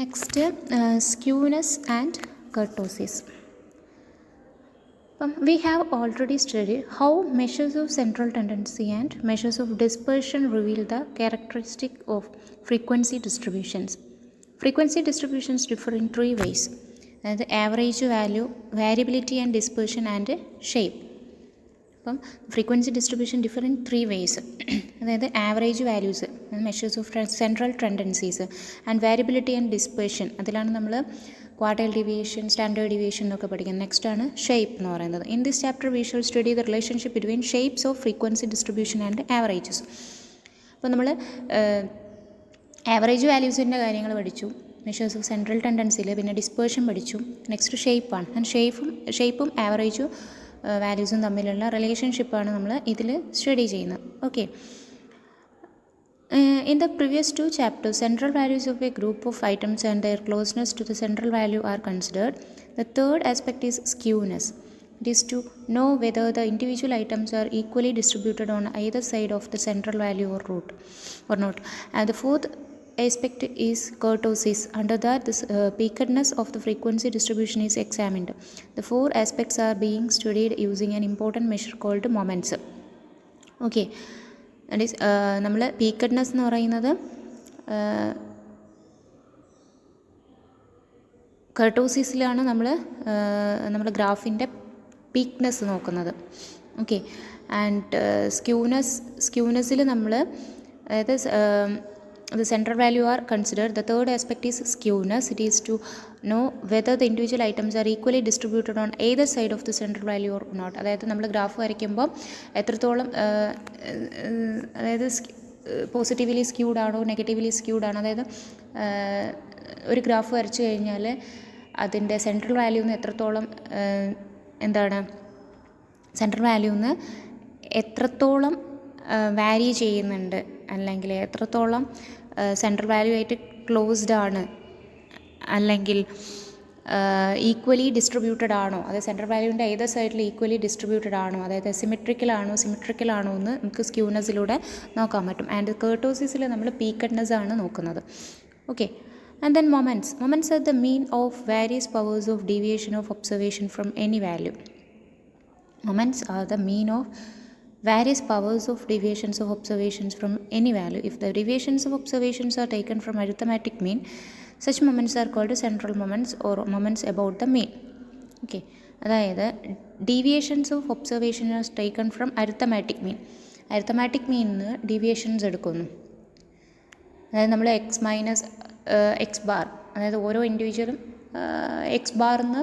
Next, skewness and kurtosis. We have already studied how measures of central tendency and measures of dispersion reveal the characteristic of frequency distributions. Frequency distributions differ in three ways: the average value, variability and dispersion, and shape. Frequency distribution differ in three ways. അതായത് average values, measures of central tendencies, and variability and dispersion. അതിലാണ് നമ്മൾ quartile deviation, standard deviation എന്നൊക്കെ പഠിക്കുന്നത്. Next ആണ് shape എന്ന് പറയുന്നത്. In this chapter V shall study the relationship between shapes of frequency distribution and averages. അപ്പോൾ നമ്മൾ average വാല്യൂസിൻ്റെ കാര്യങ്ങൾ പഠിച്ചു, മെഷേഴ്സ് ഓഫ് സെൻട്രൽ ടെൻഡൻസിയിൽ, പിന്നെ ഡിസ്പേർഷൻ പഠിച്ചു. നെക്സ്റ്റ് ഷേപ്പാണ്. ആൻഡ് ഷേപ്പും ആവറേജും വാല്യൂസും തമ്മിലുള്ള റിലേഷൻഷിപ്പാണ് നമ്മൾ ഇതിൽ സ്റ്റഡി ചെയ്യുന്നത്. Okay. In the previous two chapters, central values of a group of items and their closeness to the central value are considered. The third aspect is skewness. It is to know whether the individual items are equally distributed on either side of the central value or not. And the fourth aspect is kurtosis. Under that, the peakedness of the frequency distribution is examined. The four aspects are being studied using an important measure called moments. Okay. That is നമ്മൾ പീക്കഡ്നെസ് എന്ന് പറയുന്നത് കർട്ടോസിസിലാണ് നമ്മൾ നമ്മുടെ ഗ്രാഫിൻ്റെ പീക്ക്നെസ് നോക്കുന്നത്. Okay. And സ്ക്യൂനെസ്സിൽ നമ്മൾ അതായത് the central value are considered. The third aspect is skewness. It is to know whether the individual items are equally distributed on either side of the central value or not. അതായത് നമ്മൾ graph വരയ്ക്കുമ്പോൾ എത്രത്തോളം അതായത് positively squid ആണോ negatively squid ആണോ, അതായത് ഒരു graph വരച്ചു കഴിഞ്ഞാൽ അതിൻ്റെ സെൻട്രൽ വാല്യൂന്ന് എത്രത്തോളം സെൻട്രൽ വാല്യൂന്ന് എത്രത്തോളം വാരി ചെയ്യുന്നുണ്ട്, അല്ലെങ്കിൽ എത്രത്തോളം സെൻട്രൽ വാല്യൂ ആയിട്ട് ക്ലോസ്ഡ് ആണ്, അല്ലെങ്കിൽ ഈക്വലി ഡിസ്ട്രിബ്യൂട്ടഡ് ആണോ, അതായത് സെൻട്രൽ വാല്യൂവിൻ്റെ ഏത് സൈഡിൽ ഈക്വലി ഡിസ്ട്രിബ്യൂട്ടഡ് ആണോ, അതായത് സിമെട്രിക്കൽ ആണോ എന്ന് നമുക്ക് സ്ക്യൂനെസ്സിലൂടെ നോക്കാൻ പറ്റും. ആൻഡ് കർട്ടോസിസിൽ നമ്മൾ പീക്കഡ്നെസ് ആണ് നോക്കുന്നത്. Okay. And then moments are the mean of various powers of deviation of observation from any value. Moments are the mean of various powers of deviations of observations from any value. If the deviations of observations are taken from arithmetic mean, such moments are called central moments or moments about the mean. Okay. അതായത് deviations of observation are taken from arithmetic mean. Arithmetic മീനിന്ന് deviations എടുക്കുന്നു. അതായത് നമ്മൾ X bar, അതായത് ഓരോ ഇൻഡിവിജ്വലും X ബാറിന്ന്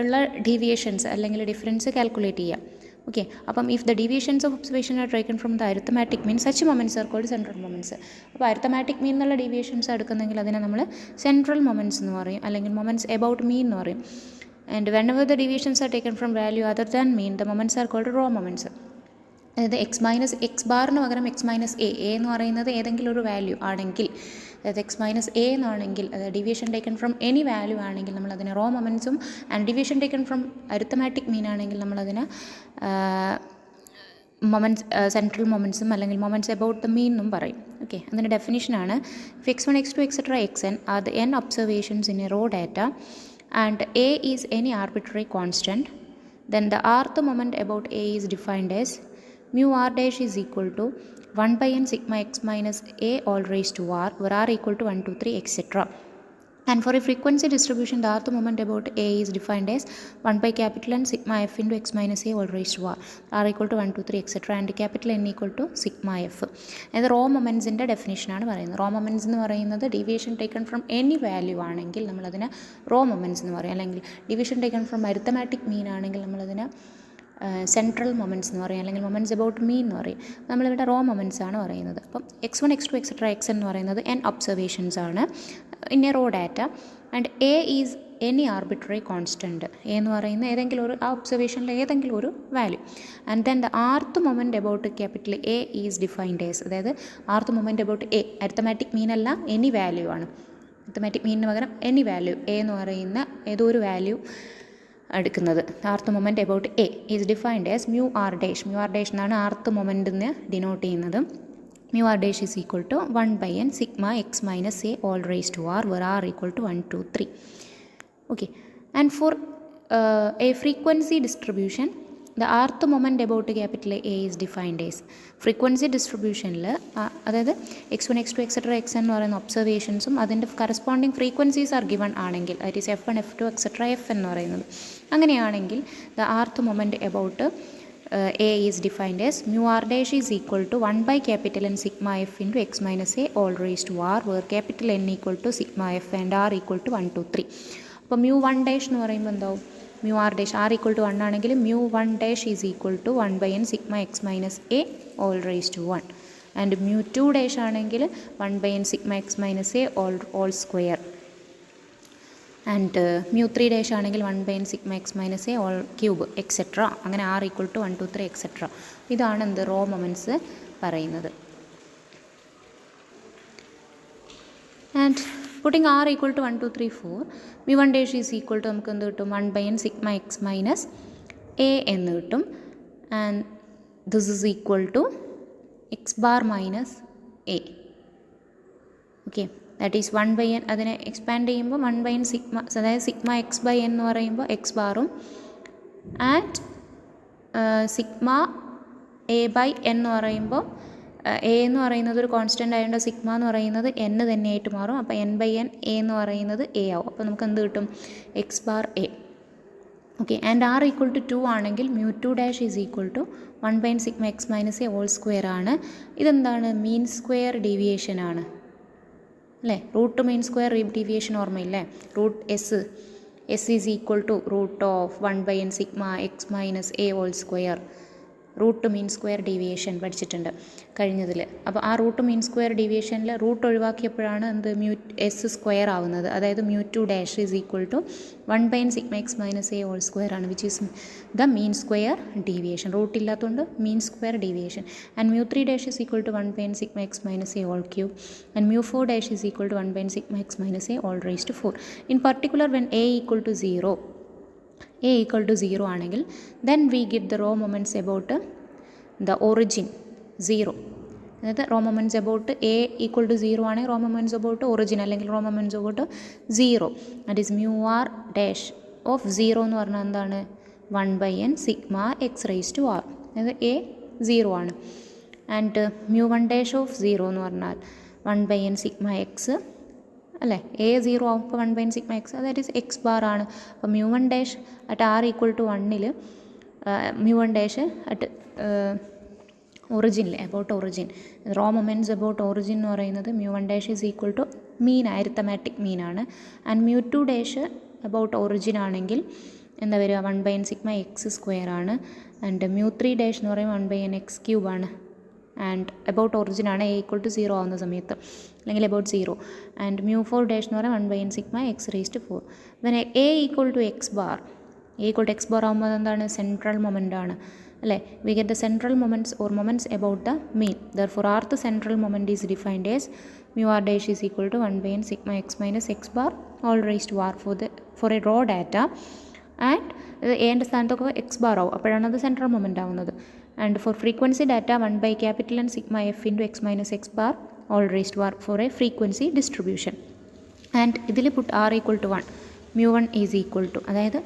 ഉള്ള deviations അല്ലെങ്കിൽ difference calculate ചെയ്യാം. ഓക്കെ. അപ്പം if the deviations of observation are taken from the arithmetic mean, such moments are called central moments. അപ്പോൾ അരിത്തമാറ്റിക് മീൻ എന്നുള്ള ഡീവിയേഷൻസ് എടുക്കുന്നെങ്കിൽ അതിനെ നമ്മൾ സെൻട്രൽ മൊമെൻറ്റ്സ് എന്ന് പറയും, അല്ലെങ്കിൽ മൊമെൻറ്റ്സ് എബൌട്ട് മീൻ എന്ന് പറയും. And whenever the deviations are taken from value other than mean, the moments are called raw moments. അതായത് എക്സ് ബാറിന് പകരം എ എന്ന് പറയുന്നത് ഏതെങ്കിലും ഒരു വാല്യൂ ആണെങ്കിൽ, അതായത് എ എന്നാണെങ്കിൽ, അതായത് deviation taken from any value ആണെങ്കിൽ നമ്മൾ അതിനെ റോ മൊമെൻറ്റ്സും, and deviation taken from arithmetic mean ആണെങ്കിൽ നമ്മളതിനെ സെൻട്രൽ മൊമെൻറ്റ്സും അല്ലെങ്കിൽ മൊമെൻറ്റ്സ് എബൌട്ട് ദ മീൻ എന്നും പറയും. ഓക്കെ. അതിൻ്റെ ഡെഫിനിഷനാണ്: if x1, x2, etc. xn are the n observations in a raw data and a is any arbitrary constant, then the rth moment about a is defined as mu r dash is equal to 1 by n sigma x minus a all raised to r, where r equal to 1, 2, 3, etc. And for a frequency distribution, the rth moment about a is defined as 1 by capital N sigma f into x minus a all raised to r equal to 1, 2, 3, etc. and capital N equal to sigma f. അതായത് raw മൊമെൻറ്റ്സിൻ്റെ ഡെഫിനേഷനാണ് പറയുന്നത്. Raw moments എന്ന് പറയുന്നത് deviation taken from any value ആണെങ്കിൽ നമ്മളതിനെ raw moments എന്ന് പറയും, അല്ലെങ്കിൽ deviation taken from arithmetic mean ആണെങ്കിൽ നമ്മളതിനെ സെൻട്രൽ മൊമെൻറ്റ്സ് എന്ന് പറയും, അല്ലെങ്കിൽ മൊമെൻറ്റ്സ് എബൌട്ട് മീൻ എന്ന് പറയും. നമ്മളിവിടെ റോ മൊമെൻറ്റ്സ് ആണ് പറയുന്നത്. അപ്പം x1, x2, etc. xn എന്ന് പറയുന്നത് n ഒബ്സർവേഷൻസ് ആണ് in a raw data, and a is any arbitrary constant. A എന്ന് പറയുന്ന ഏതെങ്കിലും ഒരു ആ ഒബ്സർവേഷനിൽ ഏതെങ്കിലും ഒരു value. And then the rth moment about capital a is defined as, അതായത് rth moment about a arithmetic mean അല്ല, എനി വാല്യൂ ആണ്. അരിത്തമാറ്റിക് മീനിന് പകരം എനി വാല്യൂ, എ എന്ന് പറയുന്ന ഏതോ ഒരു വാല്യൂ എടുക്കുന്നത്. rth moment about A is defined as mu r dash എന്നാണ് rth മൊമെൻറ്റ് എന്ന് ഡിനോട്ട് ചെയ്യുന്നത്. mu r dash is equal to 1 by n sigma x minus a all raised to r, where r equal to 1, 2, 3. Okay, and for a frequency distribution, the rth moment about capital A is defined as frequency distribution. അതായത് x1 x2 etc xn എന്ന് പറയുന്ന ഒബ്സർവേഷൻസും അതിൻ്റെ corresponding frequencies are given ആണെങ്കിൽ, that is f1 f2 etc f എന്ന് പറയുന്നത്, അങ്ങനെയാണെങ്കിൽ the rth moment about A is defined as mu r dash is equal to 1 by capital N sigma f into x minus a all raised to r, where capital N equal to sigma f and r equal to 1, 2, 3. അപ്പോൾ mu 1 dash എന്ന് പറയുമ്പോൾ എന്താവും, mu r dash r equal to 1 ആണെങ്കിൽ mu 1 dash is equal to 1 by n sigma x minus a all raised to 1, and mu 2 dash ആണെങ്കിൽ 1 by n sigma x minus a all square, and mu 3 dash ആണെങ്കിൽ 1 by n sigma x minus a all cube etc. അങ്ങനെ r equal to 1, 2, 3 etc. ഇതാണ് എന്ത് raw moments പറയുന്നത്. And putting r equal to 1, 2, 3, 4, mu 1 dash is equal to നമുക്ക് എന്ത് കിട്ടും, 1 by n sigma x minus a എന്ന് കിട്ടും, and this is equal to x bar minus a. Okay, that is 1 by n, അതിനെ expand ചെയ്യുമ്പോൾ 1 by n sigma, അതായത് sigma x by n എന്ന് പറയുമ്പോൾ എക്സ് ബാറും, and sigma a by n എന്ന് പറയുമ്പോൾ എ എന്ന് പറയുന്നത് ഒരു കോൺസ്റ്റൻ്റ് ആയതുകൊണ്ട് സിഗ്മ എന്ന് പറയുന്നത് എൻ തന്നെയായിട്ട് മാറും. അപ്പോൾ എൻ ബൈ എൻ എ എന്ന് പറയുന്നത് എ ആവും. അപ്പോൾ നമുക്ക് എന്ത് കിട്ടും, x bar a. Okay, and r equal to 2 ആണെങ്കിൽ mu 2 dash is equal to 1 by n sigma x minus a whole square ആണ്. ഇതെന്താണ്, മീൻ സ്ക്വയർ ഡീവിയേഷൻ ആണ് അല്ലേ. റൂട്ട് മീൻ സ്ക്വയർ ഡീവിയേഷൻ ഓർമ്മയില്ലേ, root S is equal to root of 1 by n sigma x minus a whole square. Root mean square deviation പഠിച്ചിട്ടുണ്ട് കഴിഞ്ഞതിൽ. അപ്പോൾ ആ root mean square ഡീവിയേഷനിൽ റൂട്ട് ഒഴിവാക്കിയപ്പോഴാണ് എന്ത് എസ് സ്ക്വയർ ആവുന്നത്. അതായത് mu 2 dash is equal to 1 by n sigma x minus a whole square ആണ്, which is the mean square deviation. Root ഇല്ലാത്തതുകൊണ്ട് mean square deviation. And mu 3 dash is equal to 1 by n sigma x minus a whole cube, and mu 4 dash is equal to 1 by n sigma x minus a whole raise to 4. In particular when a equal to 0, a equal to 0 ആണെങ്കിൽ then we get the raw moments about the origin 0. അതായത് raw moments about a equal to 0 ആണെങ്കിൽ raw moments about origin അല്ലെങ്കിൽ raw moments about 0, that is mu r dash of 0 എന്ന് പറഞ്ഞാൽ എന്താണ്, 1 by n sigma x raise to r. അതായത് a 0 ആണ്. And mu 1 dash of 0 എന്ന് പറഞ്ഞാൽ 1 by n sigma x അല്ലേ, എ 0 ആവും. അപ്പോൾ 1 by n sigma x, that is x bar ആണ്. അപ്പോൾ mu 1 dash at r equal to 1ൽ mu 1 ഡാഷ് അറ്റ് ഒറിജിനിൽ about origin, raw moments about origin എന്ന് പറയുന്നത് mu 1 dash is equal to mean, arithmetic mean ആണ്. And mu 2 dash about origin ആണെങ്കിൽ എന്താ വരിക, 1 by n sigma x square ആണ്. And mu 3 dash എന്ന് പറയുമ്പോൾ 1 by n എക്സ് ക്യൂബ് ആണ്. ആൻഡ് അബൌട്ട് ഒറിജിൻ ആണ്, എ ഈക്വൽ ടു 0 ആവുന്ന സമയത്ത്, അല്ലെങ്കിൽ അബൌട്ട് 0. ആൻഡ് mu 4 ഡാഷ് എന്ന് പറയുമ്പോൾ 1 by n sigma x raise to 4. then a equal to x bar, a equal to x bar ആകുമ്പോൾ എന്താണ്, central moment ആണ് അല്ലേ. We get the central moments or moments about the mean. Therefore rth central moment is defined as mu r dash is equal to 1 by n sigma x minus x bar all raised to r for a raw data. And എൻ്റെ സ്ഥാനത്തൊക്കെ x bar ആവും, അപ്പോഴാണ് അത് central moment ആവുന്നത്. And for frequency data 1 by capital N sigma f into x minus x bar all raised to r for a frequency distribution. And ഇതിൽ put r equal to 1, mu 1 is equal to, അതായത്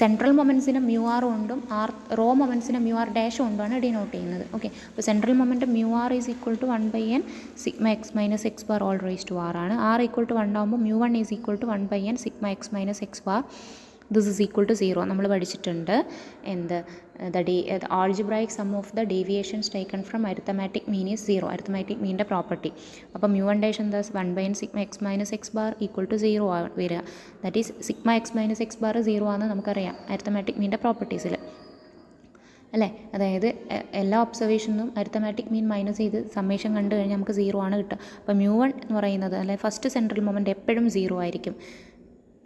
central മൊമെൻറ്റ്സിന് mu r കൊണ്ടും raw മൊമെൻറ്റ്സിന് mu r dash കൊണ്ടുമാണ് denote ചെയ്യുന്നത്. Okay, അപ്പോൾ central moment mu r is equal to 1 by n sigma x minus x bar whole raise to r ആണ്. r equal to 1 ആകുമ്പോൾ mu 1 is equal to 1 by n sigma x minus x bar this is equal to 0 നമ്മൾ പഠിച്ചിട്ടുണ്ട്. എന്ത് the algebraic sum of the deviations taken from arithmetic mean is 0, arithmetic മീൻ്റെ property. അപ്പോൾ mu 1 dash എന്താ, 1 by n sigma x minus x bar equal to 0 വരിക. That is sigma x minus x bar 0 ആണെന്ന് നമുക്കറിയാം arithmetic മീൻ്റെ പ്രോപ്പർട്ടീസിൽ അല്ലേ. അതായത് എല്ലാ ഒബ്സർവേഷനും അരിത്തമാറ്റിക് മീൻ മൈനസ് ചെയ്ത് സമ്മേഷൻ കണ്ടു കഴിഞ്ഞാൽ നമുക്ക് 0 ആണ് കിട്ടുക. അപ്പോൾ mu 1 എന്ന് പറയുന്നത് അല്ലെ ഫസ്റ്റ് സെൻട്രൽ മൊമെൻറ്റ് എപ്പോഴും 0 ആയിരിക്കും.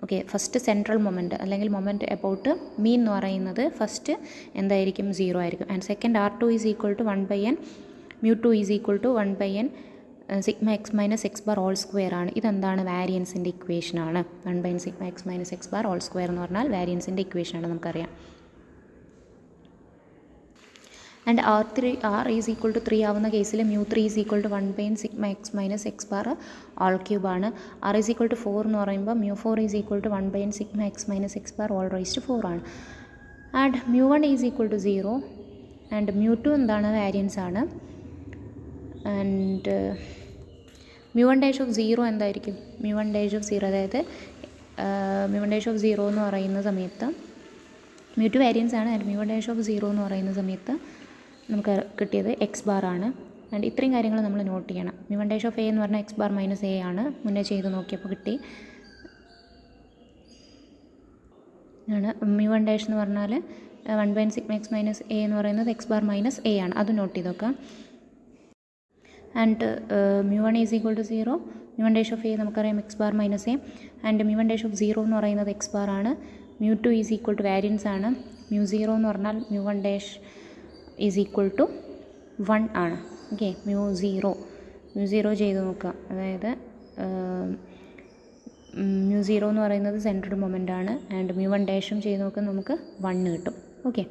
ഓക്കെ, ഫസ്റ്റ് സെൻട്രൽ മൊമെൻറ്റ് അല്ലെങ്കിൽ മൊമെൻറ്റ് എബൌട്ട് മീൻ എന്ന് പറയുന്നത് ഫസ്റ്റ് എന്തായിരിക്കും, 0 ആയിരിക്കും. And second r2 is equal to 1 by n mu 2 is equal to 1 by n sigma x minus x bar whole square ആണ്. ഇതെന്താണ്, വാരിയൻസിൻ്റെ ഇക്വേഷനാണ്. 1 by n sigma x minus x bar whole square എന്ന് പറഞ്ഞാൽ വാരിയൻസിൻ്റെ ഇക്വേഷനാണ്, നമുക്കറിയാം. And R is equal to 3 ആവുന്ന കേസിൽ μ3 is equal to 1/n sigma x minus x bar whole ക്യൂബാണ്. ആർ ഈസ് ഈക്വൽ ടു 4 എന്ന് പറയുമ്പോൾ μ4 is equal to 1/n sigma x minus x bar whole raise to 4 ആണ്. And μ1 is equal to 0 and μ2 എന്താണ്, variance ആണ്. And μ1 dash of 0 എന്തായിരിക്കും, μ1 dash of 0 അതായത് μ1 dash of 0 എന്ന് പറയുന്ന സമയത്ത് μ2 വാരിയൻസ് ആണ്. ആൻഡ് μ1 ഡാഷ് ഓഫ് 0 എന്ന് പറയുന്ന സമയത്ത് നമുക്ക് കിട്ടിയത് എക്സ് ബാർ ആണ്. ആൻഡ് ഇത്രയും കാര്യങ്ങൾ നമ്മൾ നോട്ട് ചെയ്യണം. μ1 ഡാഷ് ഓഫ് എ എന്ന് പറഞ്ഞാൽ എക്സ് ബാർ മൈനസ് എ ആണ്, മുന്നേ ചെയ്ത് നോക്കിയപ്പോൾ കിട്ടി ആണ്. μ1 ഡാഷ് എന്ന് പറഞ്ഞാൽ 1/n sigma x minus A എന്ന് പറയുന്നത് എക്സ് ബാർ മൈനസ് എ ആണ്, അത് നോട്ട് ചെയ്ത് നോക്കാം. And μ1 is equal to 0, μ1 dash of a നമുക്കറിയാം x bar minus a. And μ1 dash of 0 എന്ന് പറയുന്നത് എക്സ് ബാർ ആണ്. μ2 ഈസ് ഈക്വൽ ടു വാരിയൻസ് ആണ്. μ0 എന്ന് പറഞ്ഞാൽ μ1 ഡാഷ് ഈസ് ഈക്വൽ ടു 1 ആണ്. ഓക്കെ, μ0 ചെയ്ത് നോക്കുക. അതായത് μ0 എന്ന് പറയുന്നത് സെൻട്രൽ മൊമെൻ്റ് ആണ്. ആൻഡ് μ1 ഡാഷും ചെയ്ത് നോക്കുക, നമുക്ക് 1 കിട്ടും. ഓക്കെ.